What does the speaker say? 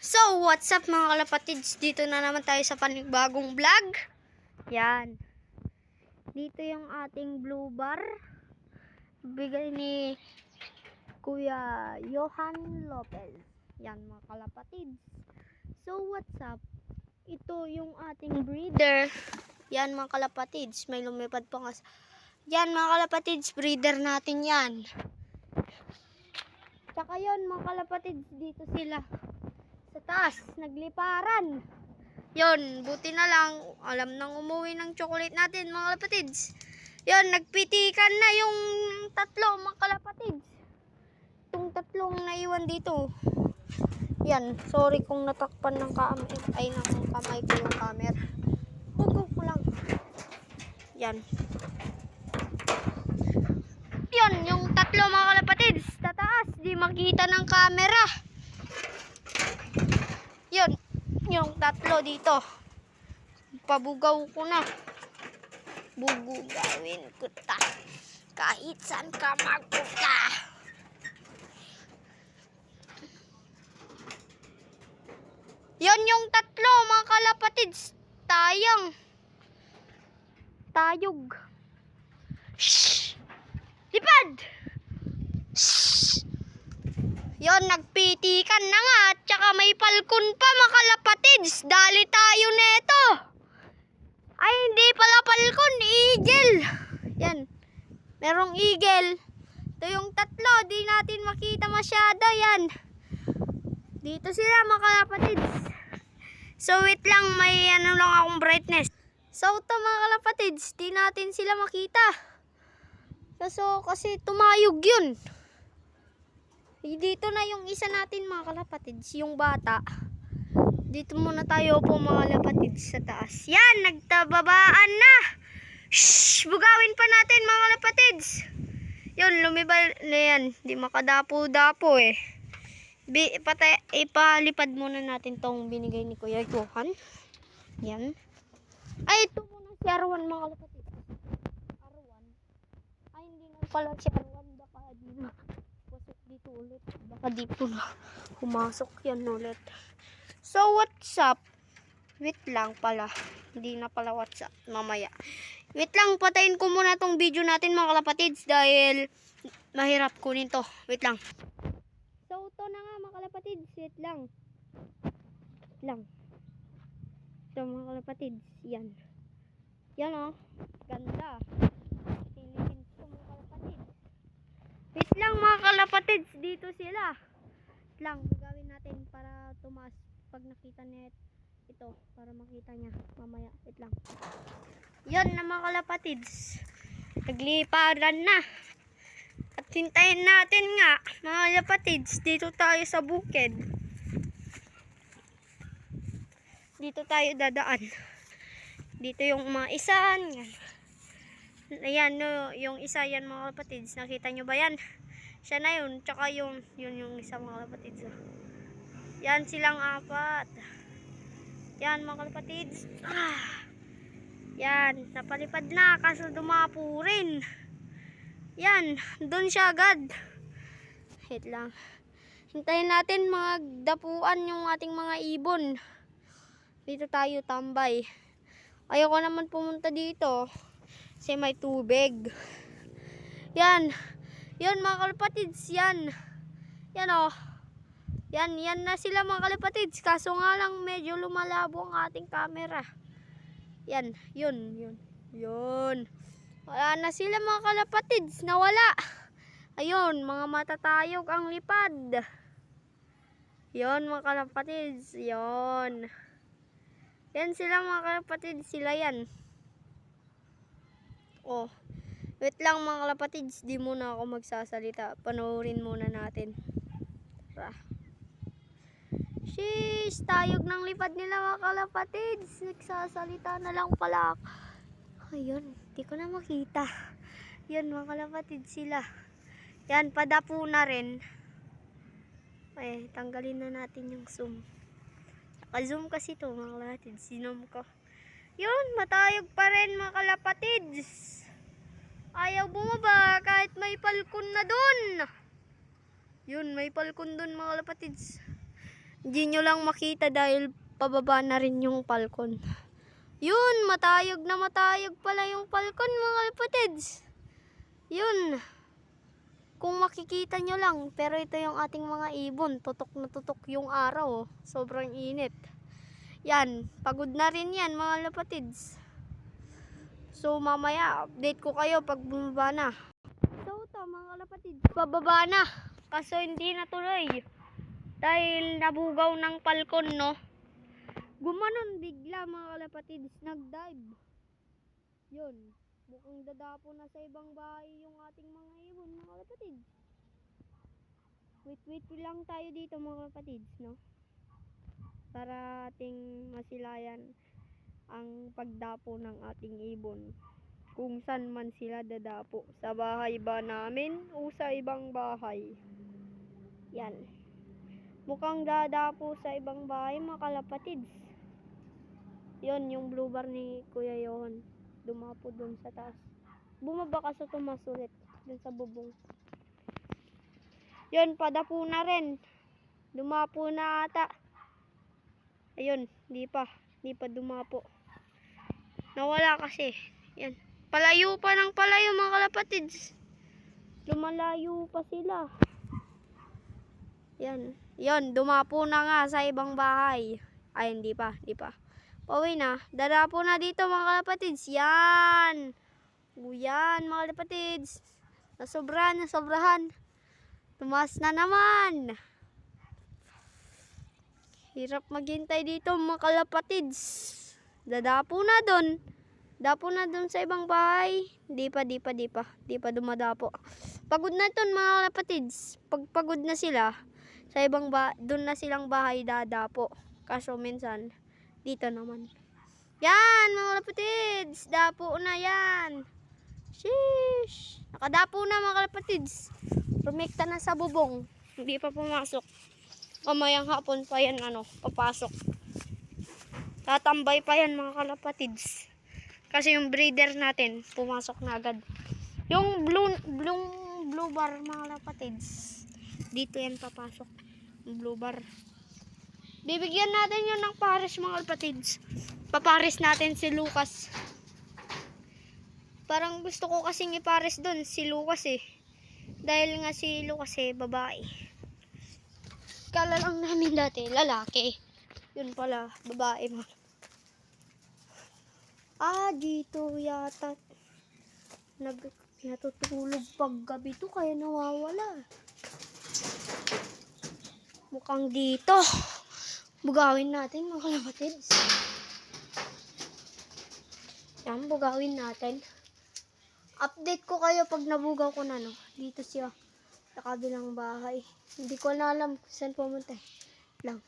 So, what's up mga kalapatids? Dito na naman tayo sa panibagong vlog. Yan. Dito yung ating blue bar. Bigay ni Kuya Johan Lopez. Yan mga kalapatids. So, what's up? Ito yung ating breeder. Yan mga kalapatids. May lumipad pa nga. Yan mga kalapatids. Breeder natin yan. Tsaka yun mga kalapatids. Dito sila. Sa taas, nagliparan. Yon, buti na lang, alam nang umuwi ng chocolate natin mga kalapatids. Yon, nagpitikan na yung tatlo mga kalapatids. Itong tatlong naiwan dito. Yan, sorry kung natakpan ng kamay ko yung camera. Huwag ko lang. Yan. Yon, yung tatlo mga kalapatids, tataas, di makita ng camera. Yun, yung tatlo dito. Pabugaw ko na. Bubugawin ko ta. Kahit saan ka magpunta. Yun yung tatlo mga kalapatids. Tayog. Shhh! Lipad! Shhh! Yon, nagpitikan na nga at saka may palkon pa mga kalapatids. Dali tayo neto. Ay, hindi pala palkon, eagle. Yan, merong eagle. Ito yung tatlo, di natin makita masyado. Yan, dito sila mga kalapatids. So wait lang, may ano lang akong brightness. So ito mga kalapatids, di natin sila makita. Kasi tumayog yun. Dito na yung isa natin mga kalapatids, yung bata. Dito muna tayo po mga kalapatids sa taas. Yan, nagtababaan na. Shhh, bugawin pa natin mga kalapatids. Yun, lumibay na yan. Di makadapo-dapo eh. Ipalipad muna natin tong binigay ni Kuya Johan. Yan. Ay, ito muna si Arwan mga kalapatids. Arwan. Ay, hindi na pala si Arwan. Baka di na pasok dito ulit. Baka dito na pumasok yan ulit. So, what's up? Wait lang pala. Hindi na pala WhatsApp. Mamaya. Wait lang, patayin ko muna tong video natin mga kalapatids dahil mahirap kunin to. Wait lang. So, ito na nga mga kalapatids. Wait lang. Wait lang. Ito mga kalapatids. Yan. Yan o. Ganda. Philippines ito mga kalapatids. Wait lang mga kalapatids. Dito sila. Wait lang. Gagawin natin para tumaas pag nakita niya ito. Para makita niya. Mamaya. Wait lang. Yan na mga kalapatids. Nagliparan na. At hintayin natin nga mga kalapatids. Dito tayo sa bukid. Dito tayo dadaan. Dito yung mga isan. Yan. Ayan, no, yung isa yan mga kalapatids. Nakita nyo ba yan? Siya na yun. Tsaka yung isa mga kalapatids. Yan silang apat. Yan mga kalapatids. Yan, napalipad na kaso dumapo rin. Yan, doon siya agad. Wait lang. Hintayin natin magdapuan yung ating mga ibon. Dito tayo tambay. Ayoko naman pumunta dito kasi may tubig. Yan. Yan mga kalapatids. Yan. Yan o. Yan na sila mga kalapatids. Kaso nga lang medyo lumalabo ang ating camera. Yan. Yun. Wala na sila mga kalapatids. Nawala. Ayun. Mga matatayog ang lipad. Yun mga kalapatids. Yun. Yan sila mga kalapatids. Sila yan. Oh. Wait lang mga kalapatids. Di muna ako magsasalita. Panoorin muna natin. Tara. Sheesh. Tayog ng lipad nila mga kalapatids. Nagsasalita na lang pala. Ayun. Di ko na makita. Yan mga kalapatids sila. Yan. Padapo na rin. Ay, tanggalin na natin yung zoom. Naka-zoom kasi ito mga kalapatids. Sinom ko. Yun, matayog pa rin mga kalapatids. Ayaw bumaba kahit may palkon na dun. Yun, may palkon dun mga kalapatids. Hindi nyo lang makita dahil pababa na rin yung falcon. Yun, matayog na matayog pala yung falcon mga kapatids. Yun. Kung makikita nyo lang, pero ito yung ating mga ibon. Tutok na tutok yung araw. Sobrang init. Yan, pagod na rin yan mga kapatids. So mamaya, update ko kayo pag bumaba na. So ito mga kapatids, bababa na. Kaso hindi natuloy. Dahil nabugaw ng falcon, no? Gumanon bigla mga kalapatids, nag-dive. Yun, mukhang dadapo na sa ibang bahay yung ating mga ibon mga kalapatids. Wait lang tayo dito mga kalapatids, no? Para ating masilayan ang pagdapo ng ating ibon. Kung saan man sila dadapo. Sa bahay ba namin o sa ibang bahay? Yan. Mukhang dadapo sa ibang bahay mga kalapatids. Yun, yung blue bar ni Kuya Johan. Dumapo dun sa taas. Bumaba ka sa tumas ulit. Dun sa bubong. Yun, padapo na rin. Dumapo na ata. Ayun, di pa dumapo. Nawala kasi. Yan. Palayo pa ng palayo mga kalapatids. Lumalayo pa sila. Yan. Yun, dumapo na nga sa ibang bahay. Ay, hindi pa. Pauwi na. Dadapo na dito mga kalapatids. Yan. Yan mga kalapatids. Nasobrahan. Tumas na naman. Hirap maghintay dito mga kalapatids. Dadapo na dun. Dapo na dun sa ibang bahay. Di pa dumadapo. Pagod na dun mga kalapatids. Pag pagod na sila, sa ibang dun na silang bahay dadapo. Kaso minsan, dito naman. Yan mga kalapatids. Dapo na yan. Sheesh. Nakadapo na mga kalapatids. Rumekta na sa bubong. Hindi pa pumasok. Mamayang hapon pa yan papasok. Tatambay pa yan mga kalapatids. Kasi yung breeder natin, pumasok na agad. Yung blue bar mga kalapatids. Dito yan papasok. Yung blue bar. Bibigyan natin yun ng pares mga kalapatids. Papares natin si Lucas. Parang gusto ko kasing ipares doon si Lucas eh. Dahil nga si Lucas babae. Kala lang namin dati lalaki. Yun pala, babae mo. Dito yata. Natutulog pag gabi to kaya nawawala. Mukhang dito. Bugawin natin mga kalapatids. Yan, bugawin natin. Update ko kayo pag nabugaw ko na dito siya sa kabilang bahay. Hindi ko na alam kung saan pumunta lang.